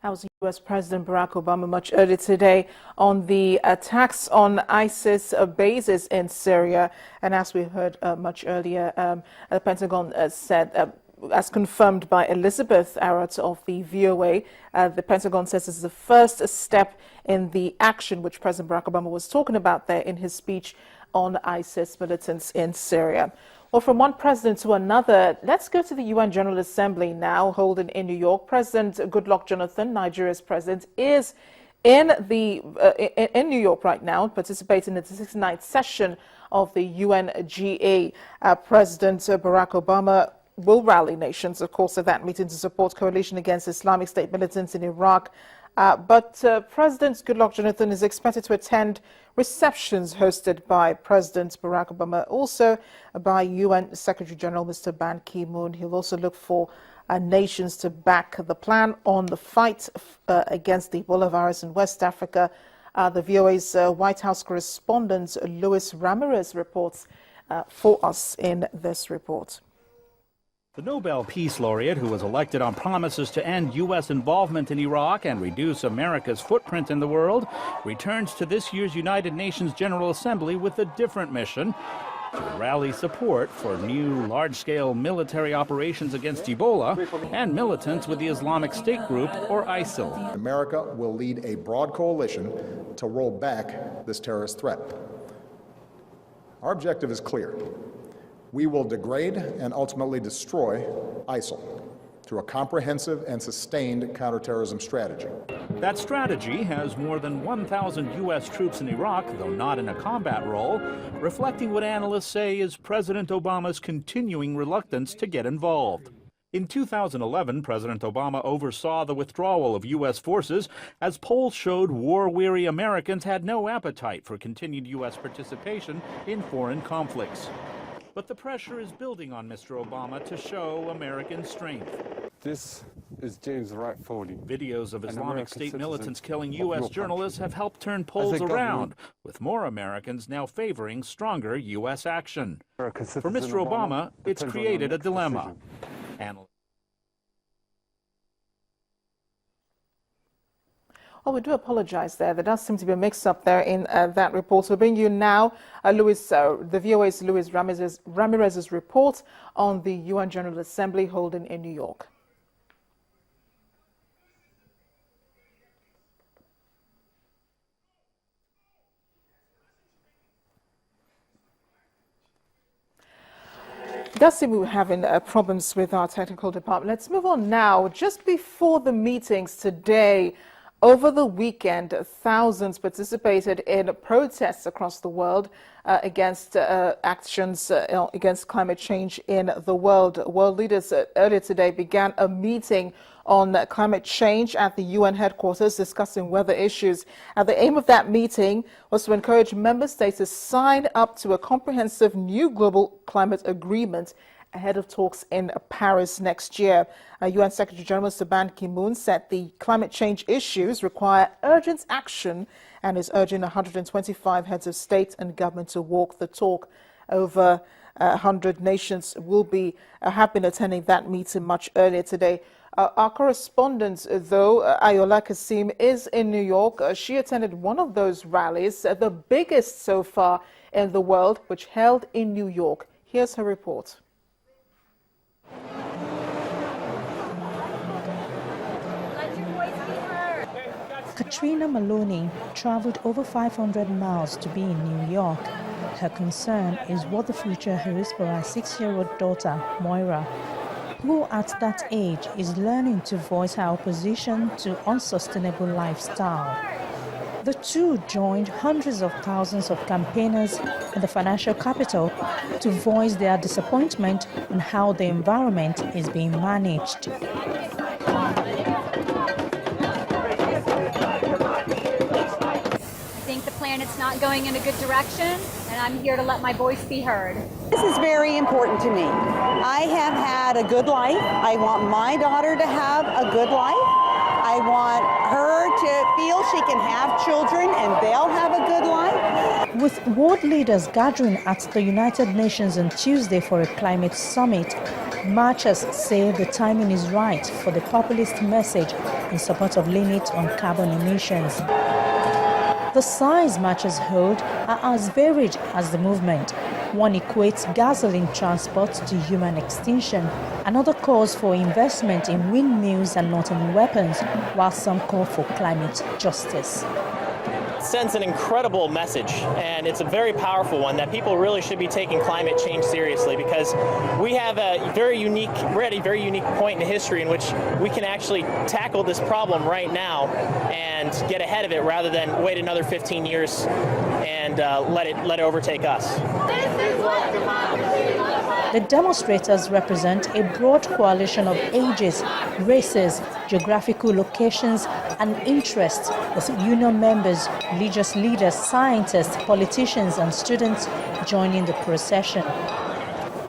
That was U.S. President Barack Obama much earlier today on the attacks on ISIS bases in Syria. And as we heard much earlier, the Pentagon said, as confirmed by Elizabeth Arrett of the VOA, the Pentagon says this is the first step in the action which President Barack Obama was talking about there in his speech on ISIS militants in Syria. Well, from one president to another, let's go to the UN General Assembly now, holding in New York. President Goodluck Jonathan, Nigeria's president, is in New York right now, participating in the 69th session of the UNGA. President Barack Obama will rally nations, of course, at that meeting to support coalition against Islamic State militants in Iraq. But President Goodluck Jonathan is expected to attend receptions hosted by President Barack Obama, also by UN Secretary General Mr. Ban Ki-moon. He'll also look for nations to back the plan on the fight against the Ebola virus in West Africa. The VOA's White House correspondent Luis Ramirez reports for us in this report. The Nobel Peace Laureate, who was elected on promises to end U.S. involvement in Iraq and reduce America's footprint in the world, returns to this year's United Nations General Assembly with a different mission: to rally support for new large-scale military operations against Ebola and militants with the Islamic State group, or ISIL. America will lead a broad coalition to roll back this terrorist threat. Our objective is clear. We will degrade and ultimately destroy ISIL through a comprehensive and sustained counterterrorism strategy. That strategy has more than 1,000 U.S. troops in Iraq, though not in a combat role, reflecting what analysts say is President Obama's continuing reluctance to get involved. In 2011, President Obama oversaw the withdrawal of U.S. forces as polls showed war-weary Americans had no appetite for continued U.S. participation in foreign conflicts. But the pressure is building on Mr. Obama to show American strength. This is James Wright Foley. Videos of Islamic State militants killing U.S. journalists have helped turn polls around, with more Americans now favoring stronger U.S. action. For Mr. Obama, it's created a dilemma. Well, we do apologize there. There does seem to be a mix-up there in that report. We'll bring you now the VOA's Luis Ramirez's report on the UN General Assembly holding in New York. It does seem we're having problems with our technical department. Let's move on now. Just before the meetings today, over the weekend, thousands participated in protests across the world against actions against climate change in the world. World leaders earlier today began a meeting on climate change at the UN headquarters, discussing weather issues. And the aim of that meeting was to encourage member states to sign up to a comprehensive new global climate agreement ahead of talks in Paris next year. UN Secretary General Mr. Ban Ki-moon said the climate change issues require urgent action and is urging 125 heads of state and government to walk the talk. Over 100 nations have been attending that meeting much earlier today. Our correspondent, though, Ayola Kasim, is in New York. She attended one of those rallies, the biggest so far in the world, which held in New York. Here's her report. Katrina Maloney traveled over 500 miles to be in New York. Her concern is what the future holds for her 6-year-old daughter, Moira, who at that age is learning to voice her opposition to unsustainable lifestyle. The two joined hundreds of thousands of campaigners in the financial capital to voice their disappointment on how the environment is being managed. Planet's not going in a good direction, and I'm here to let my voice be heard. This is very important to me. I have had a good life. I want my daughter to have a good life. I want her to feel she can have children and they'll have a good life. With world leaders gathering at the United Nations on Tuesday for a climate summit, Marchers say the timing is right for the populist message in support of limits on carbon emissions. The signs marchers hold are as varied as the movement. One equates gasoline transport to human extinction. Another calls for investment in windmills and not in weapons, while some call for climate justice. Sends an incredible message, and it's a very powerful one that people really should be taking climate change seriously, because we're at a very unique point in history in which we can actually tackle this problem right now and get ahead of it rather than wait another 15 years and let it overtake us. The demonstrators represent a broad coalition of ages, races, geographical locations and interests, with union members, religious leaders, scientists, politicians and students joining the procession.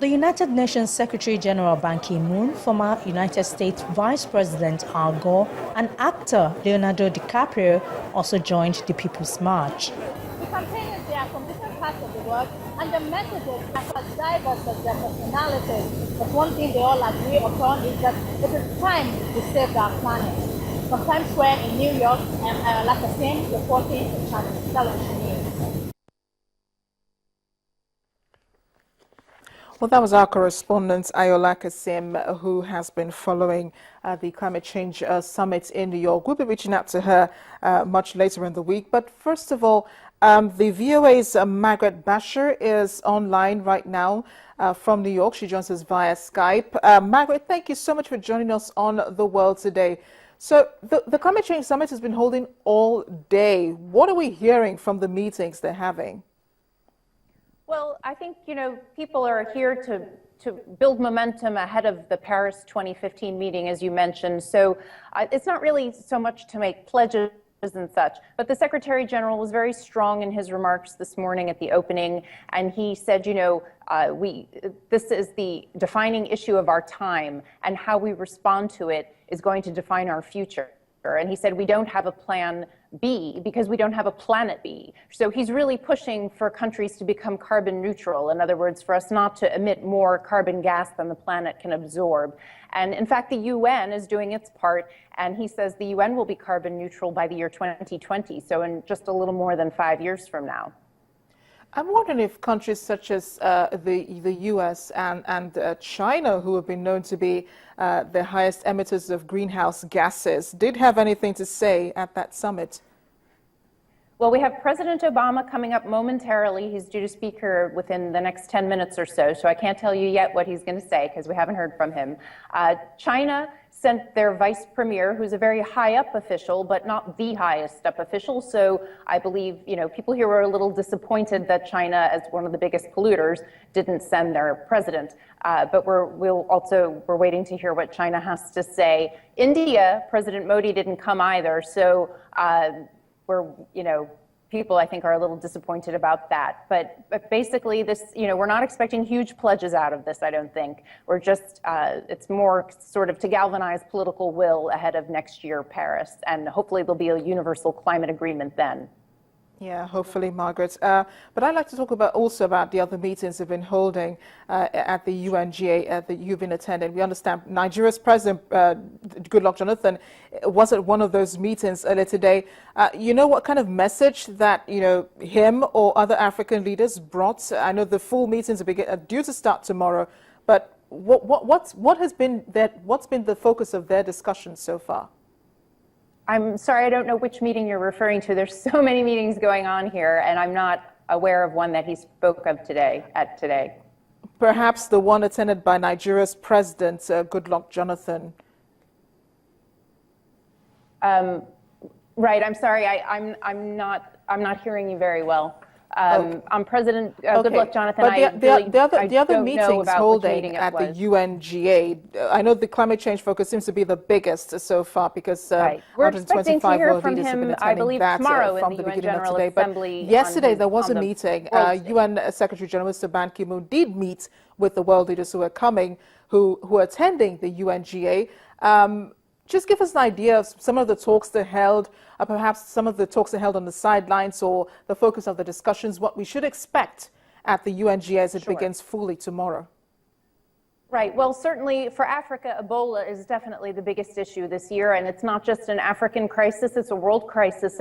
The United Nations Secretary General Ban Ki-moon, former United States Vice President Al Gore and actor Leonardo DiCaprio also joined the People's March. The campaigners there from different parts of the world, and the messages are as diverse as their personalities. But one thing they all agree upon is that it is time to save our planet. From Times Square in New York, and Ayola Kasim reporting to Television News. Well, that was our correspondent, Ayola Kasim, who has been following the climate change summit in New York. We'll be reaching out to her much later in the week. But first of all, the VOA's Margaret Basher is online right now from New York. She joins us via Skype. Margaret, thank you so much for joining us on The World Today. So the Climate Change Summit has been holding all day. What are we hearing from the meetings they're having? Well, I think, people are here to build momentum ahead of the Paris 2015 meeting, as you mentioned. So it's not really so much to make pledges and such, but the Secretary General was very strong in his remarks this morning at the opening, and he said, this is the defining issue of our time, and how we respond to it is going to define our future. And he said we don't have a plan B because we don't have a planet B. So he's really pushing for countries to become carbon neutral. In other words, for us not to emit more carbon gas than the planet can absorb. And in fact, the UN is doing its part, and he says the UN will be carbon neutral by the year 2020, so in just a little more than 5 years from now. I'm wondering if countries such as the US and China, who have been known to be the highest emitters of greenhouse gases, did have anything to say at that summit. Well, we have President Obama coming up momentarily. He's due to speak here within the next 10 minutes or so I can't tell you yet what he's going to say because we haven't heard from him. China sent their vice premier, who's a very high up official, but not the highest up official. So I believe, people here were a little disappointed that China, as one of the biggest polluters, didn't send their president. But we're waiting to hear what China has to say. India, President Modi didn't come either. So people, I think, are a little disappointed about that. But basically, this, we're not expecting huge pledges out of this, I don't think. We're just, it's more sort of to galvanize political will ahead of next year, Paris. And hopefully there'll be a universal climate agreement then. Yeah, hopefully, Margaret. But I'd like to talk also about the other meetings you've been holding at the UNGA that you've been attending. We understand Nigeria's President, Goodluck Jonathan, was at one of those meetings earlier today. You know what kind of message that, him or other African leaders brought? I know the full meetings are due to start tomorrow, but what's been the focus of their discussion so far? I'm sorry, I don't know which meeting you're referring to. There's so many meetings going on here, and I'm not aware of one that he spoke of today. Perhaps the one attended by Nigeria's President, Goodluck Jonathan. Right. I'm sorry. I'm not hearing you very well. I'm President Goodluck Jonathan. But the other meetings holding at the UNGA, I know the climate change focus seems to be the biggest so far because right. We're 125 world leaders have been attending I believe, that tomorrow from in the UN beginning General of today. Assembly. But yesterday there was a meeting. UN Secretary General Mr. Ban Ki-moon did meet with the world leaders who are coming, who are attending the UNGA. Just give us an idea of some of the talks they held, perhaps some of the talks they held on the sidelines, or the focus of the discussions, what we should expect at the UNGA as it begins fully tomorrow. Right. Well, certainly for Africa, Ebola is definitely the biggest issue this year, and it's not just an African crisis, it's a world crisis. And